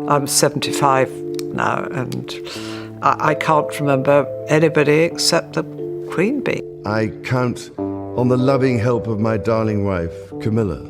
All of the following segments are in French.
I'm 75 now and I can't remember anybody except the Queen Bee. I count on the loving help of my darling wife, Camilla.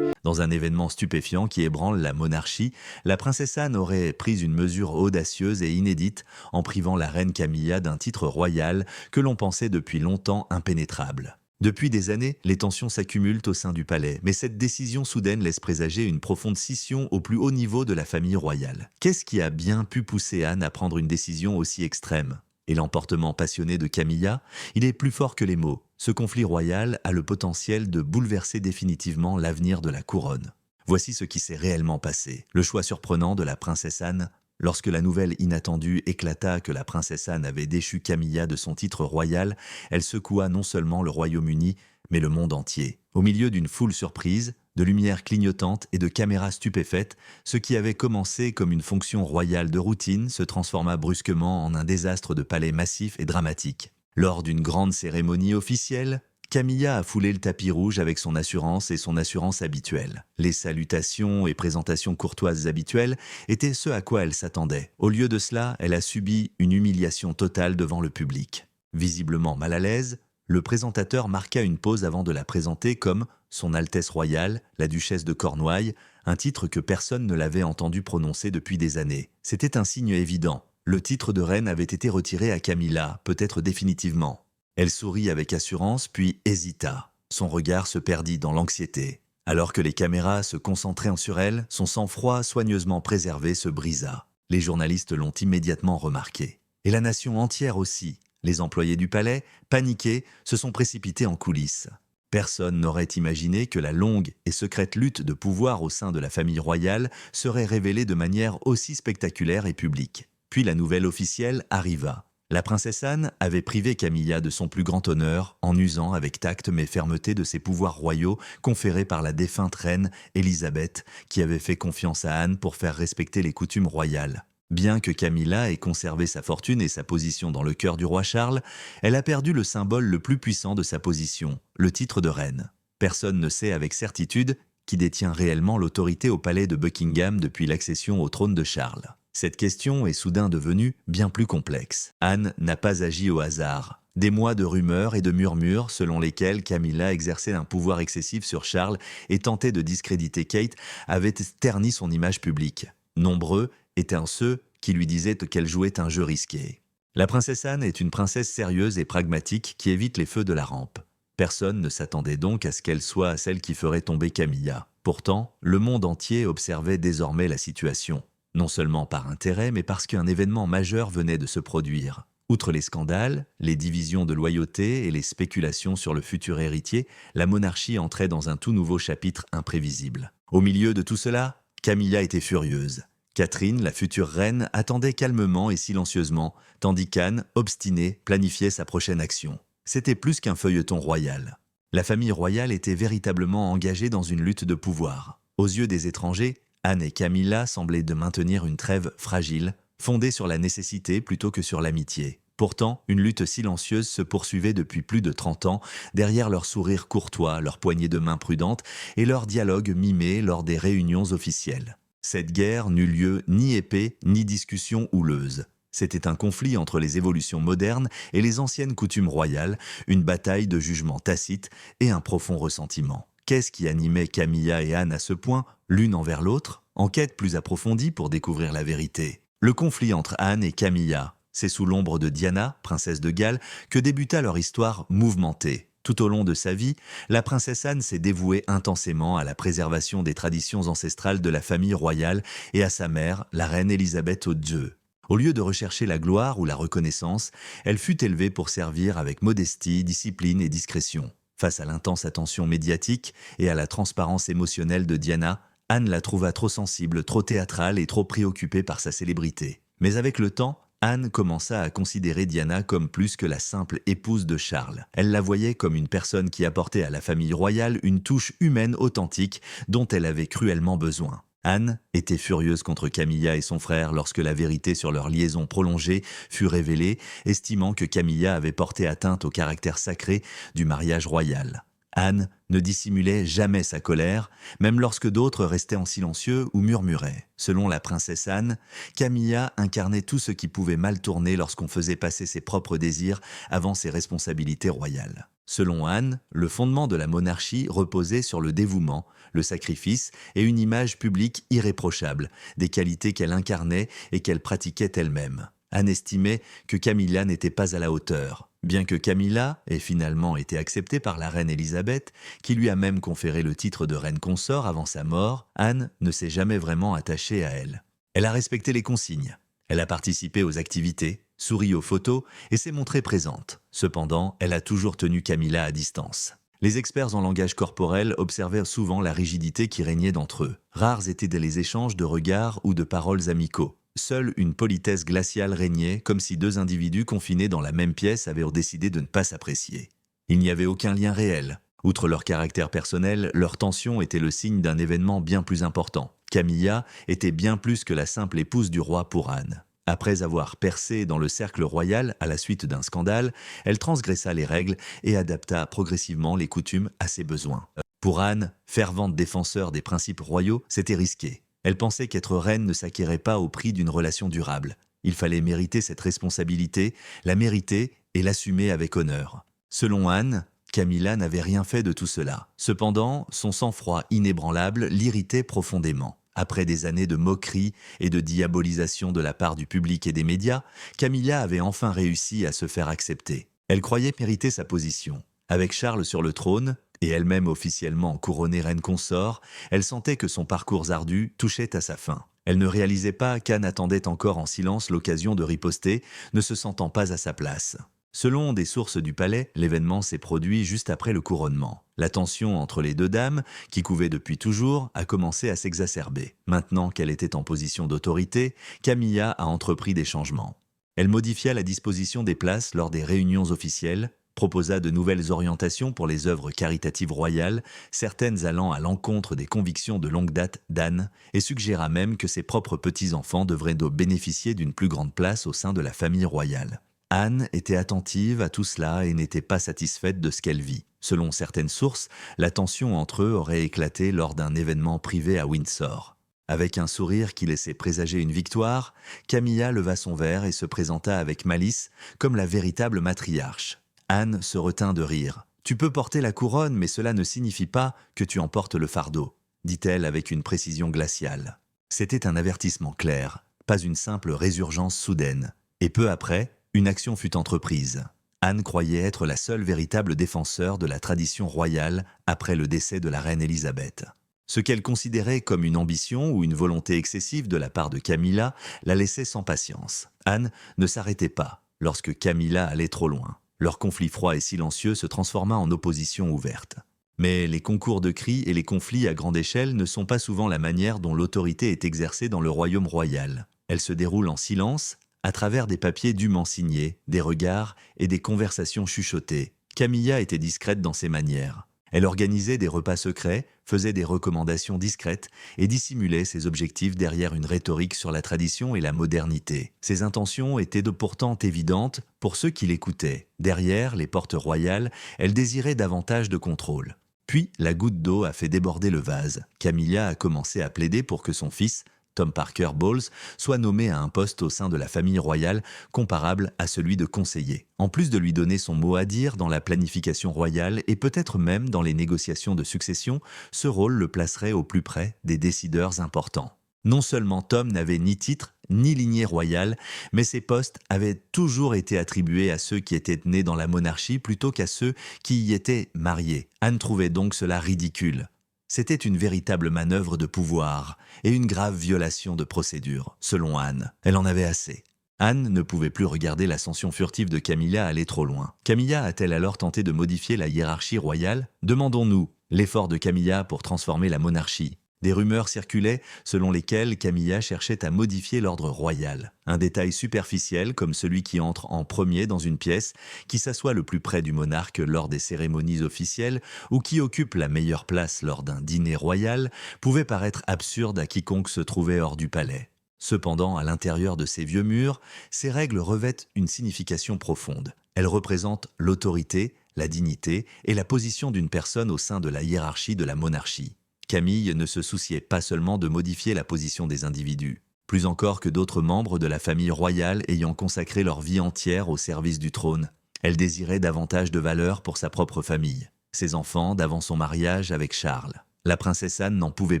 Dans un événement stupéfiant qui ébranle la monarchie, la princesse Anne aurait pris une mesure audacieuse et inédite en privant la reine Camilla d'un titre royal que l'on pensait depuis longtemps impénétrable. Depuis des années, les tensions s'accumulent au sein du palais, mais cette décision soudaine laisse présager une profonde scission au plus haut niveau de la famille royale. Qu'est-ce qui a bien pu pousser Anne à prendre une décision aussi extrême ? Et l'emportement passionné de Camilla, il est plus fort que les mots. Ce conflit royal a le potentiel de bouleverser définitivement l'avenir de la couronne. Voici ce qui s'est réellement passé. Le choix surprenant de la princesse Anne. Lorsque la nouvelle inattendue éclata que la princesse Anne avait déchu Camilla de son titre royal, elle secoua non seulement le Royaume-Uni, mais le monde entier. Au milieu d'une foule surprise, de lumières clignotantes et de caméras stupéfaites, ce qui avait commencé comme une fonction royale de routine se transforma brusquement en un désastre de palais massif et dramatique. Lors d'une grande cérémonie officielle, Camilla a foulé le tapis rouge avec son assurance et son assurance habituelle. Les salutations et présentations courtoises habituelles étaient ce à quoi elle s'attendait. Au lieu de cela, elle a subi une humiliation totale devant le public. Visiblement mal à l'aise, le présentateur marqua une pause avant de la présenter comme « Son Altesse Royale, la Duchesse de Cornouailles », un titre que personne ne l'avait entendu prononcer depuis des années. C'était un signe évident. Le titre de reine avait été retiré à Camilla, peut-être définitivement. Elle sourit avec assurance, puis hésita. Son regard se perdit dans l'anxiété. Alors que les caméras se concentraient sur elle, son sang-froid soigneusement préservé se brisa. Les journalistes l'ont immédiatement remarqué. Et la nation entière aussi. Les employés du palais, paniqués, se sont précipités en coulisses. Personne n'aurait imaginé que la longue et secrète lutte de pouvoir au sein de la famille royale serait révélée de manière aussi spectaculaire et publique. Puis la nouvelle officielle arriva. La princesse Anne avait privé Camilla de son plus grand honneur en usant avec tact mais fermeté de ses pouvoirs royaux conférés par la défunte reine Élisabeth qui avait fait confiance à Anne pour faire respecter les coutumes royales. Bien que Camilla ait conservé sa fortune et sa position dans le cœur du roi Charles, elle a perdu le symbole le plus puissant de sa position, le titre de reine. Personne ne sait avec certitude qui détient réellement l'autorité au palais de Buckingham depuis l'accession au trône de Charles. Cette question est soudain devenue bien plus complexe. Anne n'a pas agi au hasard. Des mois de rumeurs et de murmures selon lesquels Camilla exerçait un pouvoir excessif sur Charles et tentait de discréditer Kate avaient terni son image publique. Nombreux étaient ceux qui lui disaient qu'elle jouait un jeu risqué. La princesse Anne est une princesse sérieuse et pragmatique qui évite les feux de la rampe. Personne ne s'attendait donc à ce qu'elle soit celle qui ferait tomber Camilla. Pourtant, le monde entier observait désormais la situation. Non seulement par intérêt, mais parce qu'un événement majeur venait de se produire. Outre les scandales, les divisions de loyauté et les spéculations sur le futur héritier, la monarchie entrait dans un tout nouveau chapitre imprévisible. Au milieu de tout cela, Camilla était furieuse. Catherine, la future reine, attendait calmement et silencieusement, tandis qu'Anne, obstinée, planifiait sa prochaine action. C'était plus qu'un feuilleton royal. La famille royale était véritablement engagée dans une lutte de pouvoir. Aux yeux des étrangers, Anne et Camilla semblaient de maintenir une trêve fragile, fondée sur la nécessité plutôt que sur l'amitié. Pourtant, une lutte silencieuse se poursuivait depuis plus de 30 ans, derrière leur sourire courtois, leur poignée de main prudente et leur dialogue mimé lors des réunions officielles. Cette guerre n'eut lieu ni épée, ni discussion houleuse. C'était un conflit entre les évolutions modernes et les anciennes coutumes royales, une bataille de jugements tacites et un profond ressentiment. Qu'est-ce qui animait Camilla et Anne à ce point, l'une envers l'autre? Enquête plus approfondie pour découvrir la vérité. Le conflit entre Anne et Camilla, c'est sous l'ombre de Diana, princesse de Galles, que débuta leur histoire mouvementée. Tout au long de sa vie, la princesse Anne s'est dévouée intensément à la préservation des traditions ancestrales de la famille royale et à sa mère, la reine Élisabeth II. Au lieu de rechercher la gloire ou la reconnaissance, elle fut élevée pour servir avec modestie, discipline et discrétion. Face à l'intense attention médiatique et à la transparence émotionnelle de Diana, Anne la trouva trop sensible, trop théâtrale et trop préoccupée par sa célébrité. Mais avec le temps, Anne commença à considérer Diana comme plus que la simple épouse de Charles. Elle la voyait comme une personne qui apportait à la famille royale une touche humaine authentique dont elle avait cruellement besoin. Anne était furieuse contre Camilla et son frère lorsque la vérité sur leur liaison prolongée fut révélée, estimant que Camilla avait porté atteinte au caractère sacré du mariage royal. Anne ne dissimulait jamais sa colère, même lorsque d'autres restaient en silencieux ou murmuraient. Selon la princesse Anne, Camilla incarnait tout ce qui pouvait mal tourner lorsqu'on faisait passer ses propres désirs avant ses responsabilités royales. Selon Anne, le fondement de la monarchie reposait sur le dévouement, le sacrifice et une image publique irréprochable, des qualités qu'elle incarnait et qu'elle pratiquait elle-même. Anne estimait que Camilla n'était pas à la hauteur. Bien que Camilla ait finalement été acceptée par la reine Élisabeth, qui lui a même conféré le titre de reine consort avant sa mort, Anne ne s'est jamais vraiment attachée à elle. Elle a respecté les consignes. Elle a participé aux activités, souri aux photos et s'est montrée présente. Cependant, elle a toujours tenu Camilla à distance. Les experts en langage corporel observaient souvent la rigidité qui régnait d'entre eux. Rares étaient les échanges de regards ou de paroles amicaux. Seule une politesse glaciale régnait, comme si deux individus confinés dans la même pièce avaient décidé de ne pas s'apprécier. Il n'y avait aucun lien réel. Outre leur caractère personnel, leur tension était le signe d'un événement bien plus important. Camilla était bien plus que la simple épouse du roi pour Anne. Après avoir percé dans le cercle royal à la suite d'un scandale, elle transgressa les règles et adapta progressivement les coutumes à ses besoins. Pour Anne, fervente défenseur des principes royaux, c'était risqué. Elle pensait qu'être reine ne s'acquérait pas au prix d'une relation durable. Il fallait mériter cette responsabilité, la mériter et l'assumer avec honneur. Selon Anne, Camilla n'avait rien fait de tout cela. Cependant, son sang-froid inébranlable l'irritait profondément. Après des années de moqueries et de diabolisation de la part du public et des médias, Camilla avait enfin réussi à se faire accepter. Elle croyait mériter sa position. Avec Charles sur le trône, et elle-même officiellement couronnée reine consort, elle sentait que son parcours ardu touchait à sa fin. Elle ne réalisait pas qu'Anne attendait encore en silence l'occasion de riposter, ne se sentant pas à sa place. Selon des sources du palais, l'événement s'est produit juste après le couronnement. La tension entre les deux dames, qui couvait depuis toujours, a commencé à s'exacerber. Maintenant qu'elle était en position d'autorité, Camilla a entrepris des changements. Elle modifia la disposition des places lors des réunions officielles, proposa de nouvelles orientations pour les œuvres caritatives royales, certaines allant à l'encontre des convictions de longue date d'Anne, et suggéra même que ses propres petits-enfants devraient bénéficier d'une plus grande place au sein de la famille royale. Anne était attentive à tout cela et n'était pas satisfaite de ce qu'elle vit. Selon certaines sources, la tension entre eux aurait éclaté lors d'un événement privé à Windsor. Avec un sourire qui laissait présager une victoire, Camilla leva son verre et se présenta avec malice comme la véritable matriarche. Anne se retint de rire. « Tu peux porter la couronne, mais cela ne signifie pas que tu en portes le fardeau », dit-elle avec une précision glaciale. C'était un avertissement clair, pas une simple résurgence soudaine. Et peu après, une action fut entreprise. Anne croyait être la seule véritable défenseur de la tradition royale après le décès de la reine Élisabeth. Ce qu'elle considérait comme une ambition ou une volonté excessive de la part de Camilla la laissait sans patience. Anne ne s'arrêtait pas lorsque Camilla allait trop loin. Leur conflit froid et silencieux se transforma en opposition ouverte. Mais les concours de cris et les conflits à grande échelle ne sont pas souvent la manière dont l'autorité est exercée dans le royaume royal. Elle se déroule en silence, à travers des papiers dûment signés, des regards et des conversations chuchotées. Camilla était discrète dans ses manières. Elle organisait des repas secrets, faisait des recommandations discrètes et dissimulait ses objectifs derrière une rhétorique sur la tradition et la modernité. Ses intentions étaient pourtant évidentes pour ceux qui l'écoutaient. Derrière les portes royales, elle désirait davantage de contrôle. Puis, la goutte d'eau a fait déborder le vase. Camilla a commencé à plaider pour que son fils, Tom Parker Bowles, soit nommé à un poste au sein de la famille royale comparable à celui de conseiller. En plus de lui donner son mot à dire dans la planification royale et peut-être même dans les négociations de succession, ce rôle le placerait au plus près des décideurs importants. Non seulement Tom n'avait ni titre ni lignée royale, mais ses postes avaient toujours été attribués à ceux qui étaient nés dans la monarchie plutôt qu'à ceux qui y étaient mariés. Anne trouvait donc cela ridicule. C'était une véritable manœuvre de pouvoir et une grave violation de procédure, selon Anne. Elle en avait assez. Anne ne pouvait plus regarder l'ascension furtive de Camilla aller trop loin. Camilla a-t-elle alors tenté de modifier la hiérarchie royale ? Demandons-nous l'effort de Camilla pour transformer la monarchie. Des rumeurs circulaient selon lesquelles Camilla cherchait à modifier l'ordre royal. Un détail superficiel comme celui qui entre en premier dans une pièce, qui s'assoit le plus près du monarque lors des cérémonies officielles ou qui occupe la meilleure place lors d'un dîner royal, pouvait paraître absurde à quiconque se trouvait hors du palais. Cependant, à l'intérieur de ces vieux murs, ces règles revêtent une signification profonde. Elles représentent l'autorité, la dignité et la position d'une personne au sein de la hiérarchie de la monarchie. Camille ne se souciait pas seulement de modifier la position des individus, plus encore que d'autres membres de la famille royale ayant consacré leur vie entière au service du trône. Elle désirait davantage de valeur pour sa propre famille, ses enfants d'avant son mariage avec Charles. La princesse Anne n'en pouvait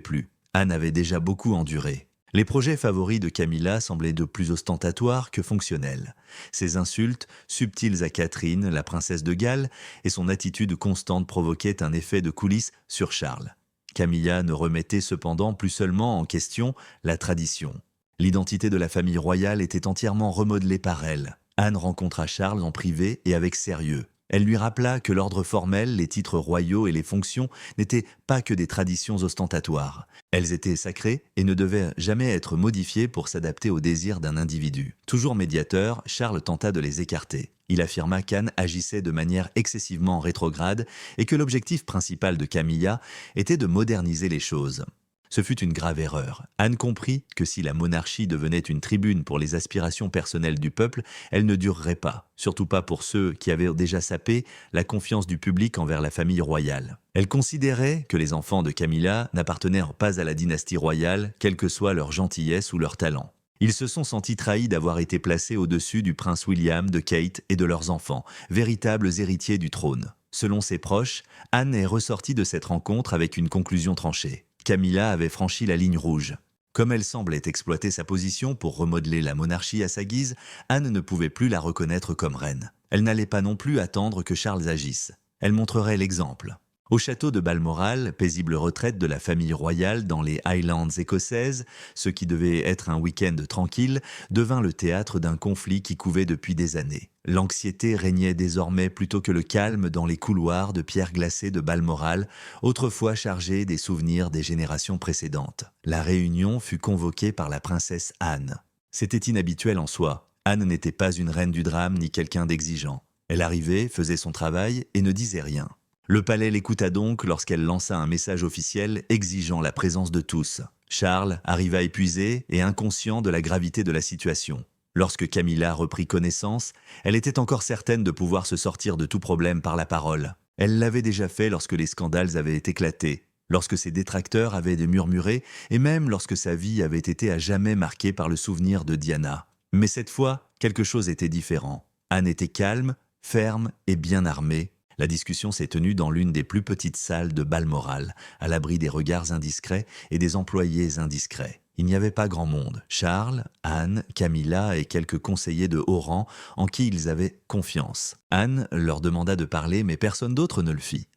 plus. Anne avait déjà beaucoup enduré. Les projets favoris de Camilla semblaient de plus ostentatoires que fonctionnels. Ses insultes, subtiles à Catherine, la princesse de Galles, et son attitude constante provoquaient un effet de coulisses sur Charles. Camilla ne remettait cependant plus seulement en question la tradition. L'identité de la famille royale était entièrement remodelée par elle. Anne rencontra Charles en privé et avec sérieux. Elle lui rappela que l'ordre formel, les titres royaux et les fonctions n'étaient pas que des traditions ostentatoires. Elles étaient sacrées et ne devaient jamais être modifiées pour s'adapter aux désirs d'un individu. Toujours médiateur, Charles tenta de les écarter. Il affirma qu'Anne agissait de manière excessivement rétrograde et que l'objectif principal de Camilla était de moderniser les choses. Ce fut une grave erreur. Anne comprit que si la monarchie devenait une tribune pour les aspirations personnelles du peuple, elle ne durerait pas, surtout pas pour ceux qui avaient déjà sapé la confiance du public envers la famille royale. Elle considérait que les enfants de Camilla n'appartenaient pas à la dynastie royale, quelle que soit leur gentillesse ou leur talent. Ils se sont sentis trahis d'avoir été placés au-dessus du prince William, de Kate et de leurs enfants, véritables héritiers du trône. Selon ses proches, Anne est ressortie de cette rencontre avec une conclusion tranchée. Camilla avait franchi la ligne rouge. Comme elle semblait exploiter sa position pour remodeler la monarchie à sa guise, Anne ne pouvait plus la reconnaître comme reine. Elle n'allait pas non plus attendre que Charles agisse. Elle montrerait l'exemple. Au château de Balmoral, paisible retraite de la famille royale dans les Highlands écossaises, ce qui devait être un week-end tranquille, devint le théâtre d'un conflit qui couvait depuis des années. L'anxiété régnait désormais plutôt que le calme dans les couloirs de pierre glacée de Balmoral, autrefois chargés des souvenirs des générations précédentes. La réunion fut convoquée par la princesse Anne. C'était inhabituel en soi. Anne n'était pas une reine du drame ni quelqu'un d'exigeant. Elle arrivait, faisait son travail et ne disait rien. Le palais l'écouta donc lorsqu'elle lança un message officiel exigeant la présence de tous. Charles arriva épuisé et inconscient de la gravité de la situation. Lorsque Camilla reprit connaissance, elle était encore certaine de pouvoir se sortir de tout problème par la parole. Elle l'avait déjà fait lorsque les scandales avaient éclaté, lorsque ses détracteurs avaient murmuré et même lorsque sa vie avait été à jamais marquée par le souvenir de Diana. Mais cette fois, quelque chose était différent. Anne était calme, ferme et bien armée. La discussion s'est tenue dans l'une des plus petites salles de Balmoral, à l'abri des regards indiscrets et des employés indiscrets. Il n'y avait pas grand monde. Charles, Anne, Camilla et quelques conseillers de haut rang en qui ils avaient confiance. Anne leur demanda de parler, mais personne d'autre ne le fit.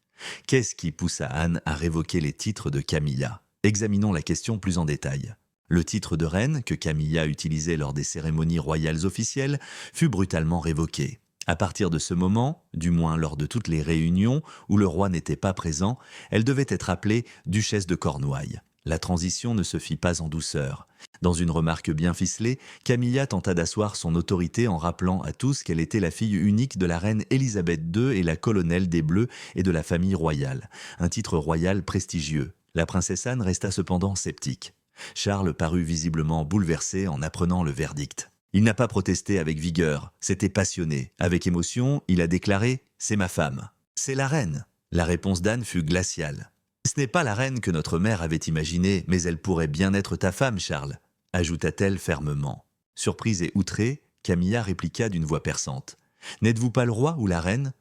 Qu'est-ce qui poussa Anne à révoquer les titres de Camilla? Examinons la question plus en détail. Le titre de reine, que Camilla utilisait lors des cérémonies royales officielles, fut brutalement révoqué. À partir de ce moment, du moins lors de toutes les réunions où le roi n'était pas présent, elle devait être appelée duchesse de Cornouailles. La transition ne se fit pas en douceur. Dans une remarque bien ficelée, Camilla tenta d'asseoir son autorité en rappelant à tous qu'elle était la fille unique de la reine Élisabeth II et la colonelle des Bleus et de la famille royale, un titre royal prestigieux. La princesse Anne resta cependant sceptique. Charles parut visiblement bouleversé en apprenant le verdict. Il n'a pas protesté avec vigueur, c'était passionné. Avec émotion, il a déclaré « C'est ma femme ». « C'est la reine ». La réponse d'Anne fut glaciale. « Ce n'est pas la reine que notre mère avait imaginée, mais elle pourrait bien être ta femme, Charles », ajouta-t-elle fermement. Surprise et outrée, Camilla répliqua d'une voix perçante. « N'êtes-vous pas le roi ou la reine ?»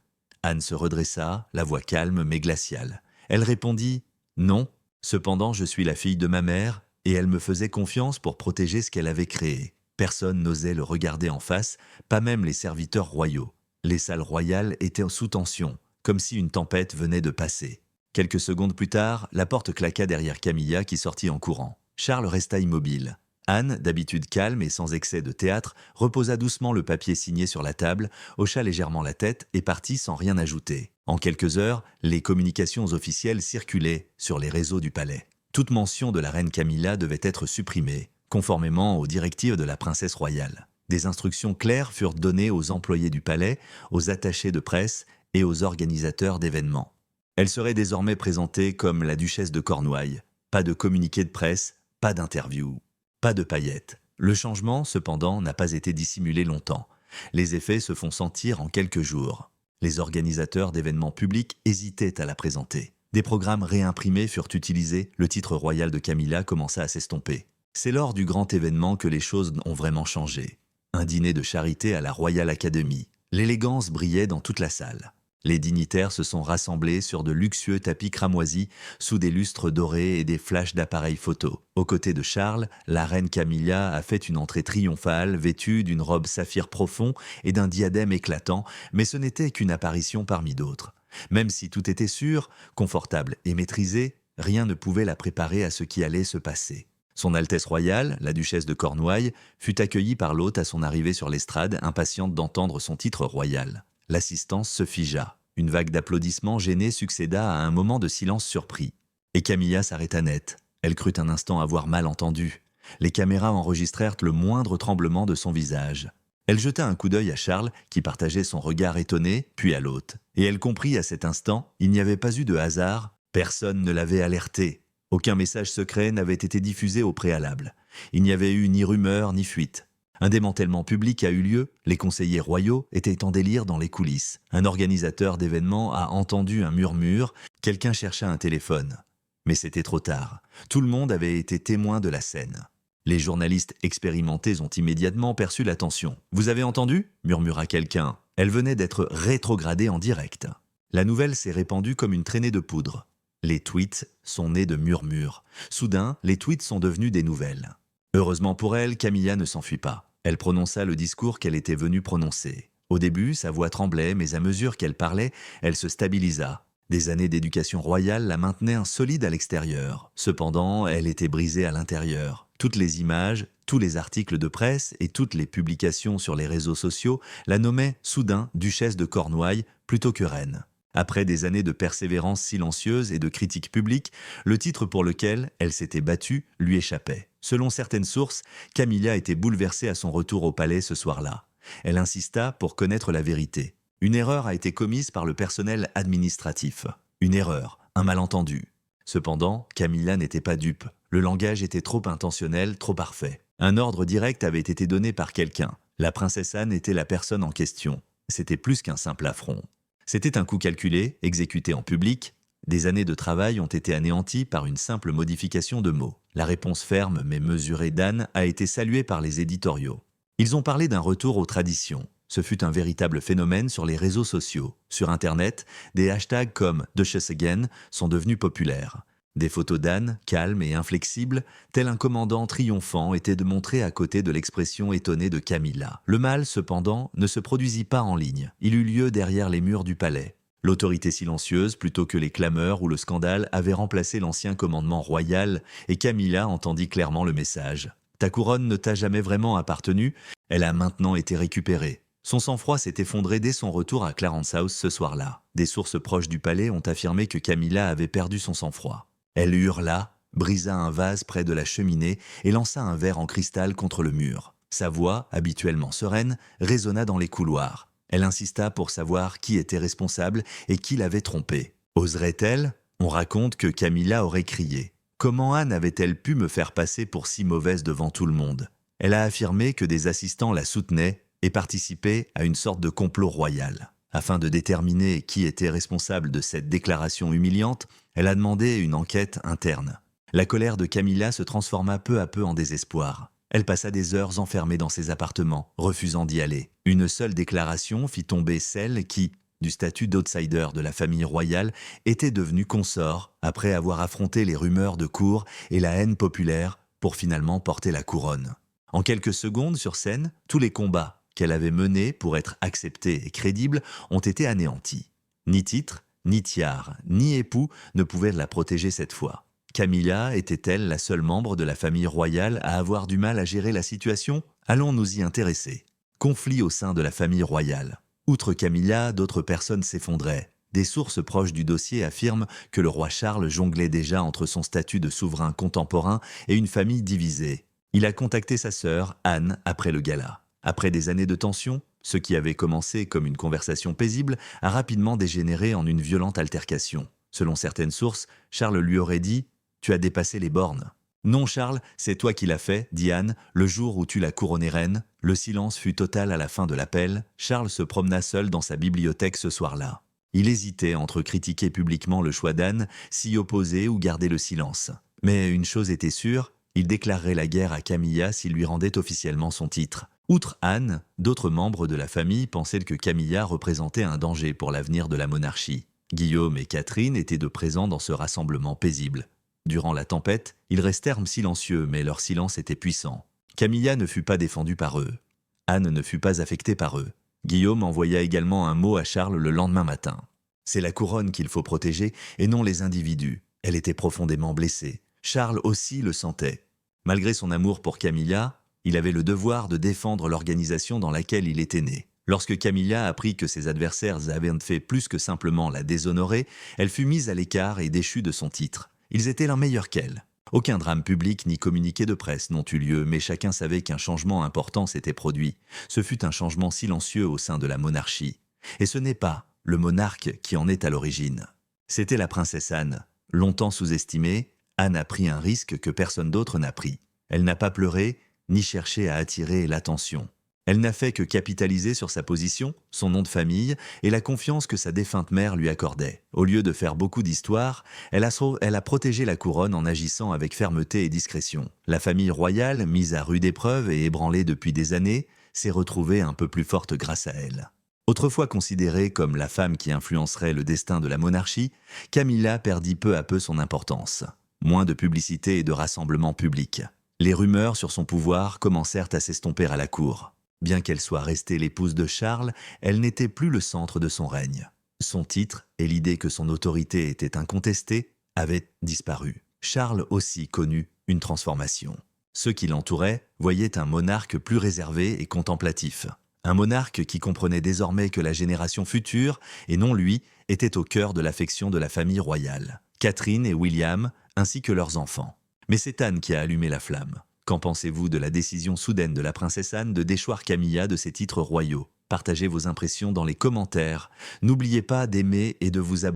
Anne se redressa, la voix calme mais glaciale. Elle répondit « Non, cependant je suis la fille de ma mère et elle me faisait confiance pour protéger ce qu'elle avait créé. » Personne n'osait le regarder en face, pas même les serviteurs royaux. Les salles royales étaient sous tension, comme si une tempête venait de passer. Quelques secondes plus tard, la porte claqua derrière Camilla qui sortit en courant. Charles resta immobile. Anne, d'habitude calme et sans excès de théâtre, reposa doucement le papier signé sur la table, hocha légèrement la tête et partit sans rien ajouter. En quelques heures, les communications officielles circulaient sur les réseaux du palais. Toute mention de la reine Camilla devait être supprimée, conformément aux directives de la princesse royale. Des instructions claires furent données aux employés du palais, aux attachés de presse et aux organisateurs d'événements. Elle serait désormais présentée comme la duchesse de Cornouailles. Pas de communiqué de presse, pas d'interview, pas de paillettes. Le changement, cependant, n'a pas été dissimulé longtemps. Les effets se font sentir en quelques jours. Les organisateurs d'événements publics hésitaient à la présenter. Des programmes réimprimés furent utilisés, le titre royal de Camilla commença à s'estomper. C'est lors du grand événement que les choses ont vraiment changé. Un dîner de charité à la Royal Academy. L'élégance brillait dans toute la salle. Les dignitaires se sont rassemblés sur de luxueux tapis cramoisis, sous des lustres dorés et des flashs d'appareils photo. Aux côtés de Charles, la reine Camilla a fait une entrée triomphale, vêtue d'une robe saphir profond et d'un diadème éclatant, mais ce n'était qu'une apparition parmi d'autres. Même si tout était sûr, confortable et maîtrisé, rien ne pouvait la préparer à ce qui allait se passer. Son Altesse royale, la duchesse de Cornouailles, fut accueillie par l'hôte à son arrivée sur l'estrade, impatiente d'entendre son titre royal. L'assistance se figea. Une vague d'applaudissements gênés succéda à un moment de silence surpris. Et Camilla s'arrêta net. Elle crut un instant avoir mal entendu. Les caméras enregistrèrent le moindre tremblement de son visage. Elle jeta un coup d'œil à Charles, qui partageait son regard étonné, puis à l'hôte. Et elle comprit à cet instant, il n'y avait pas eu de hasard, personne ne l'avait alerté. Aucun message secret n'avait été diffusé au préalable. Il n'y avait eu ni rumeur ni fuite. Un démantèlement public a eu lieu, les conseillers royaux étaient en délire dans les coulisses. Un organisateur d'événements a entendu un murmure, quelqu'un chercha un téléphone. Mais c'était trop tard. Tout le monde avait été témoin de la scène. Les journalistes expérimentés ont immédiatement perçu la tension. « Vous avez entendu ?» murmura quelqu'un. Elle venait d'être rétrogradée en direct. La nouvelle s'est répandue comme une traînée de poudre. Les tweets sont nés de murmures. Soudain, les tweets sont devenus des nouvelles. Heureusement pour elle, Camilla ne s'enfuit pas. Elle prononça le discours qu'elle était venue prononcer. Au début, sa voix tremblait, mais à mesure qu'elle parlait, elle se stabilisa. Des années d'éducation royale la maintenaient solide à l'extérieur. Cependant, elle était brisée à l'intérieur. Toutes les images, tous les articles de presse et toutes les publications sur les réseaux sociaux la nommaient soudain duchesse de Cornouailles plutôt que reine. Après des années de persévérance silencieuse et de critique publique, le titre pour lequel elle s'était battue lui échappait. Selon certaines sources, Camilla était bouleversée à son retour au palais ce soir-là. Elle insista pour connaître la vérité. Une erreur a été commise par le personnel administratif. Une erreur, un malentendu. Cependant, Camilla n'était pas dupe. Le langage était trop intentionnel, trop parfait. Un ordre direct avait été donné par quelqu'un. La princesse Anne était la personne en question. C'était plus qu'un simple affront. C'était un coup calculé, exécuté en public. Des années de travail ont été anéanties par une simple modification de mots. La réponse ferme mais mesurée d'Anne a été saluée par les éditoriaux. Ils ont parlé d'un retour aux traditions. Ce fut un véritable phénomène sur les réseaux sociaux. Sur Internet, des hashtags comme Duchess Again sont devenus populaires. Des photos d'Anne, calme et inflexible, tel un commandant triomphant, étaient de montrer à côté de l'expression étonnée de Camilla. Le mal, cependant, ne se produisit pas en ligne. Il eut lieu derrière les murs du palais. L'autorité silencieuse, plutôt que les clameurs ou le scandale, avait remplacé l'ancien commandement royal et Camilla entendit clairement le message. « Ta couronne ne t'a jamais vraiment appartenu, elle a maintenant été récupérée. » Son sang-froid s'est effondré dès son retour à Clarence House ce soir-là. Des sources proches du palais ont affirmé que Camilla avait perdu son sang-froid. Elle hurla, brisa un vase près de la cheminée et lança un verre en cristal contre le mur. Sa voix, habituellement sereine, résonna dans les couloirs. Elle insista pour savoir qui était responsable et qui l'avait trompée. Oserait-elle ? On raconte que Camilla aurait crié. Comment Anne avait-elle pu me faire passer pour si mauvaise devant tout le monde ? Elle a affirmé que des assistants la soutenaient et participaient à une sorte de complot royal. Afin de déterminer qui était responsable de cette déclaration humiliante, elle a demandé une enquête interne. La colère de Camilla se transforma peu à peu en désespoir. Elle passa des heures enfermée dans ses appartements, refusant d'y aller. Une seule déclaration fit tomber celle qui, du statut d'outsider de la famille royale, était devenue consort après avoir affronté les rumeurs de cour et la haine populaire pour finalement porter la couronne. En quelques secondes sur scène, tous les combats qu'elle avait menés pour être acceptée et crédible ont été anéantis. Ni titre, ni tiare, ni époux ne pouvaient la protéger cette fois. Camilla était-elle la seule membre de la famille royale à avoir du mal à gérer la situation ? Allons nous y intéresser. Conflit au sein de la famille royale. Outre Camilla, d'autres personnes s'effondraient. Des sources proches du dossier affirment que le roi Charles jonglait déjà entre son statut de souverain contemporain et une famille divisée. Il a contacté sa sœur, Anne, après le gala. Après des années de tension, ce qui avait commencé comme une conversation paisible a rapidement dégénéré en une violente altercation. Selon certaines sources, Charles lui aurait dit « Tu as dépassé les bornes ». Non Charles, c'est toi qui l'as fait, dit Anne, le jour où tu l'as couronnée reine. Le silence fut total à la fin de l'appel. Charles se promena seul dans sa bibliothèque ce soir-là. Il hésitait entre critiquer publiquement le choix d'Anne, s'y opposer ou garder le silence. Mais une chose était sûre, il déclarerait la guerre à Camilla s'il lui rendait officiellement son titre. Outre Anne, d'autres membres de la famille pensaient que Camilla représentait un danger pour l'avenir de la monarchie. Guillaume et Catherine étaient de présents dans ce rassemblement paisible. Durant la tempête, ils restèrent silencieux, mais leur silence était puissant. Camilla ne fut pas défendue par eux. Anne ne fut pas affectée par eux. Guillaume envoya également un mot à Charles le lendemain matin. C'est la couronne qu'il faut protéger et non les individus. Elle était profondément blessée. Charles aussi le sentait. Malgré son amour pour Camilla, il avait le devoir de défendre l'organisation dans laquelle il était né. Lorsque Camilla apprit que ses adversaires avaient fait plus que simplement la déshonorer, elle fut mise à l'écart et déchue de son titre. Ils étaient l'un meilleur qu'elle. Aucun drame public ni communiqué de presse n'ont eu lieu, mais chacun savait qu'un changement important s'était produit. Ce fut un changement silencieux au sein de la monarchie. Et ce n'est pas le monarque qui en est à l'origine. C'était la princesse Anne. Longtemps sous-estimée, Anne a pris un risque que personne d'autre n'a pris. Elle n'a pas pleuré, ni cherché à attirer l'attention. Elle n'a fait que capitaliser sur sa position, son nom de famille et la confiance que sa défunte mère lui accordait. Au lieu de faire beaucoup d'histoires, elle a protégé la couronne en agissant avec fermeté et discrétion. La famille royale, mise à rude épreuve et ébranlée depuis des années, s'est retrouvée un peu plus forte grâce à elle. Autrefois considérée comme la femme qui influencerait le destin de la monarchie, Camilla perdit peu à peu son importance. Moins de publicité et de rassemblements publics. Les rumeurs sur son pouvoir commencèrent à s'estomper à la cour. Bien qu'elle soit restée l'épouse de Charles, elle n'était plus le centre de son règne. Son titre et l'idée que son autorité était incontestée avaient disparu. Charles aussi connut une transformation. Ceux qui l'entouraient voyaient un monarque plus réservé et contemplatif. Un monarque qui comprenait désormais que la génération future, et non lui, était au cœur de l'affection de la famille royale. Catherine et William, ainsi que leurs enfants. Mais c'est Anne qui a allumé la flamme. Qu'en pensez-vous de la décision soudaine de la princesse Anne de déchoir Camilla de ses titres royaux? Partagez vos impressions dans les commentaires. N'oubliez pas d'aimer et de vous abonner.